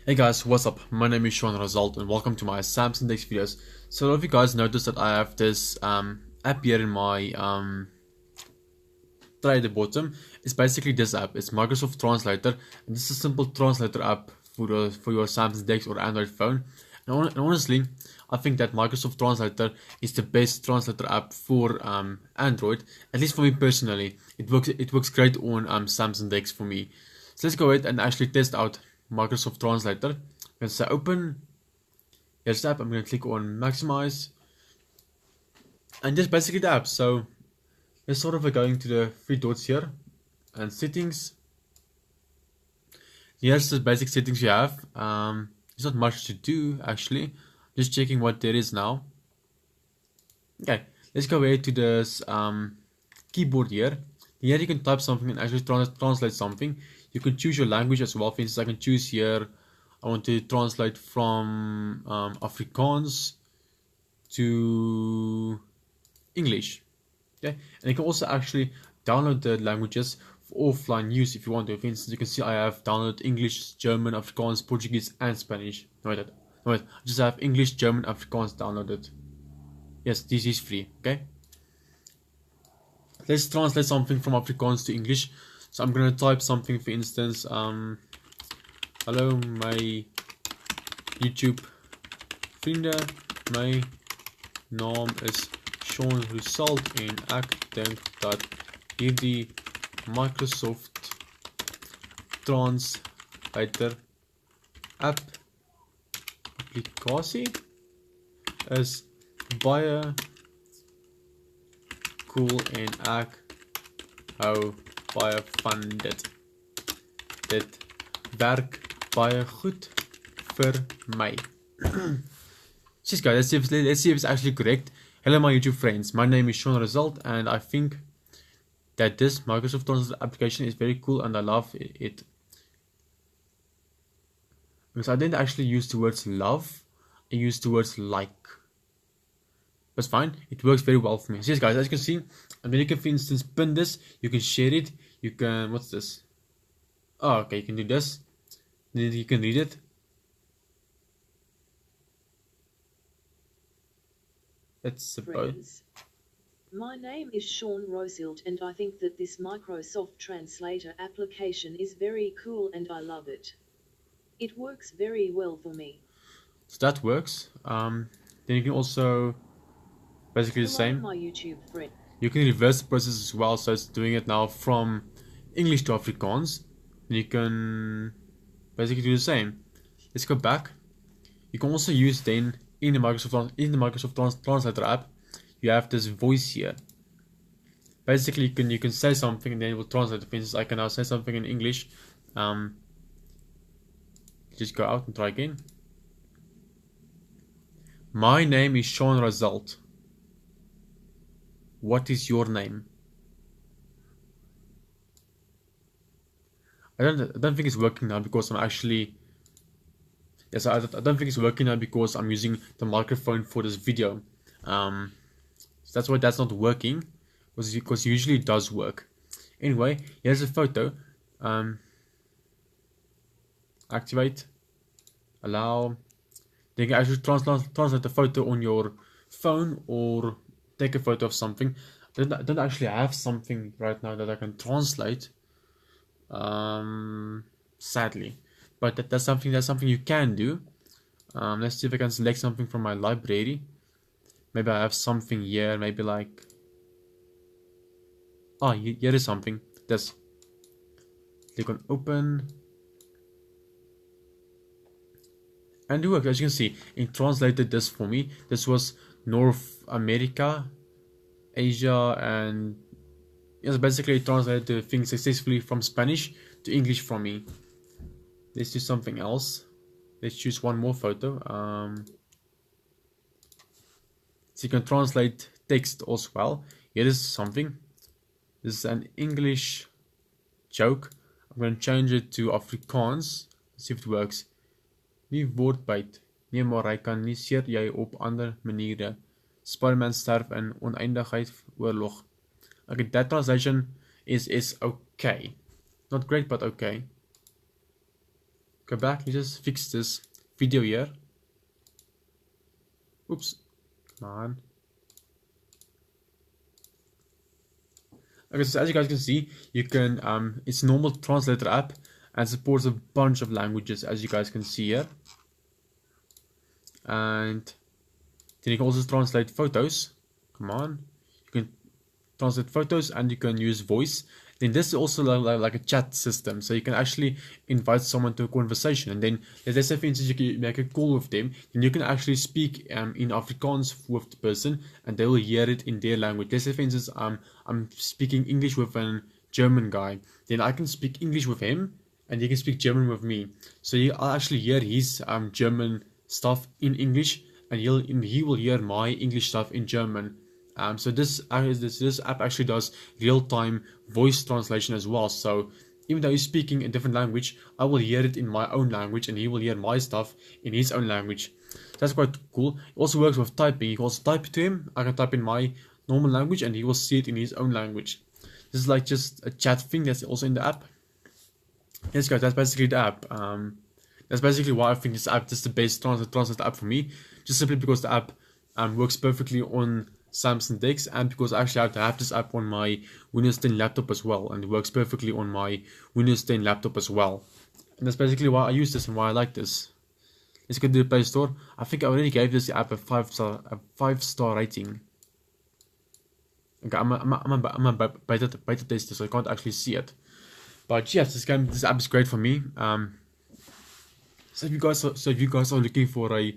Hey guys, what's up? My name is Sean Result and welcome to my Samsung DeX videos. So a lot of you guys noticed that I have this app here in my tray at the bottom. It's basically this app. It's Microsoft Translator, and this is a simple translator app for your Samsung DeX or Android phone. And honestly, I think that Microsoft Translator is the best translator app for Android. At least for me personally, it works great on Samsung DeX for me. So let's go ahead and actually test out Microsoft Translator. I'm going to say open. Here's the app. I'm going to click on maximize, and just basically the app. So let's sort of going to the three dots here and settings. Here's the basic settings you have. There's not much to do actually. Just checking what there is now. Okay, let's go ahead to this keyboard here. Here you can type something and actually translate something. You can choose your language as well. For instance, I can choose here, I want to translate from Afrikaans to English. Okay, and you can also actually download the languages for offline use if you want to. For instance, you can see I have downloaded English, German, Afrikaans, Portuguese, and Spanish. No, wait, I just have English, German, Afrikaans downloaded. Yes, this is free. Okay. Let's translate something from Afrikaans to English. So I'm gonna type something, for instance, hello my YouTube vrienden, my naam is Sean Result en ek dink dat hierdie Microsoft Translator applikasie is baie cool en ek hou baie van dit. Dit werk baie goed vir my. Jeez guys, let's see if it's actually correct. Hello my YouTube friends, my name is Sean Result and I think that this Microsoft Translator application is very cool and I love it. Because I didn't actually use the words love, I used the words like. That's fine, it works very well for me. So yes guys, as you can see, and then you can for instance pin this, you can share it, you can, what's this? Oh, okay, you can do this, then you can read it. That's about. My name is Sean Rosilt and I think that this Microsoft Translator application is very cool and I love it. It works very well for me. So that works. Then you can also basically the same. My YouTube friend. You can reverse the process as well, so it's doing it now from English to Afrikaans. Then you can basically do the same. Let's go back. You can also use then in the Microsoft Translator app, you have this voice here. Basically, you can say something and then it will translate. For instance, I can now say something in English. Just go out and try again. My name is Sean Result. What is your name? I don't think it's working now because I'm actually. Yes, I don't think it's working now because I'm using the microphone for this video. So that's why that's not working. Because usually it does work. Anyway, here's a photo. Activate. Allow. Then you can actually translate the photo on your phone or take a photo of something. I don't actually have something right now that I can translate. Sadly. But that's something you can do. Let's see if I can select something from my library. Maybe I have something here, maybe like. Oh, here is something. This. Click on open. And it works, as you can see. It translated this for me. This was North America, Asia, and yes, basically it translated the thing successfully from Spanish to English for me. Let's do something else. Let's choose one more photo. So you can translate text as well. Here is something. This is an English joke. I'm going to change it to Afrikaans. Let's see if it works. Wie word byt? Nee, maar hy kan nie seer jy op ander maniere. Spider-Man sterf in oneindigheid oorlog. Okay, that translation is okay. Not great, but okay. Go back and just fix this video here. Oops, come on. Okay, so as you guys can see, you can it's a normal translator app and supports a bunch of languages, as you guys can see here. And then you can also translate photos. Come on, you can translate photos and you can use voice. Then this is also like a chat system, so you can actually invite someone to a conversation, and then let's say for instance you can make a call with them, and you can actually speak in Afrikaans with the person and they will hear it in their language. Let's say for instance I'm speaking English with a German guy, then I can speak English with him and he can speak German with me, so I'll actually hear his German stuff in English and he will hear my English stuff in German. So this app actually does real-time voice translation as well. So even though he's speaking a different language, I will hear it in my own language and he will hear my stuff in his own language. That's quite cool. It also works with typing. You can also type it to him. I can type in my normal language and he will see it in his own language. This is like just a chat thing that's also in the app. Yes guys, that's basically the app. That's basically why I think this app is the best translate app for me. Just simply because the app works perfectly on Samsung DeX, and because I actually have to have this app on my Windows 10 laptop as well, and it works perfectly on my Windows 10 laptop as well. And that's basically why I use this and why I like this. Let's go to the Play Store. I think I already gave this app a 5-star rating. Okay, I'm a beta tester, so I can't actually see it. But yes, this app is great for me. So if you guys are looking for a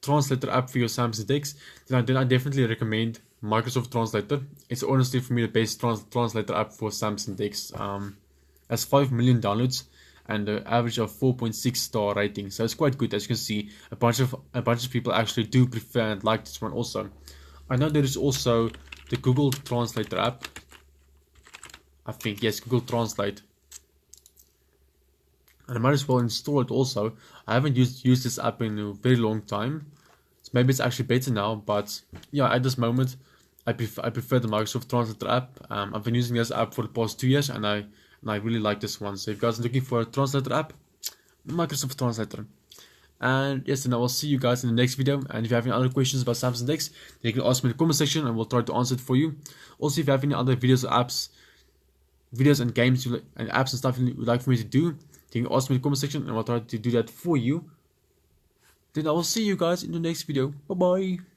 translator app for your Samsung DeX, then I definitely recommend Microsoft Translator. It's honestly for me the best translator app for Samsung DeX. Has 5 million downloads and an average of 4.6-star rating, so it's quite good. As you can see, a bunch of people actually do prefer and like this one also. I know there is also the Google Translator app. I think yes, Google Translate. And I might as well install it also. I haven't used this app in a very long time, so maybe it's actually better now. But yeah, at this moment, I prefer the Microsoft Translator app. I've been using this app for the past 2 years, and I really like this one. So if you guys are looking for a translator app, Microsoft Translator. And yes, and I will see you guys in the next video. And if you have any other questions about Samsung DeX, then you can ask me in the comment section, and we'll try to answer it for you. Also, if you have any other videos or apps, and games and apps and stuff you would like for me to do, you can ask me in the comment section and I'll try to do that for you. Then I will see you guys in the next video. Bye bye.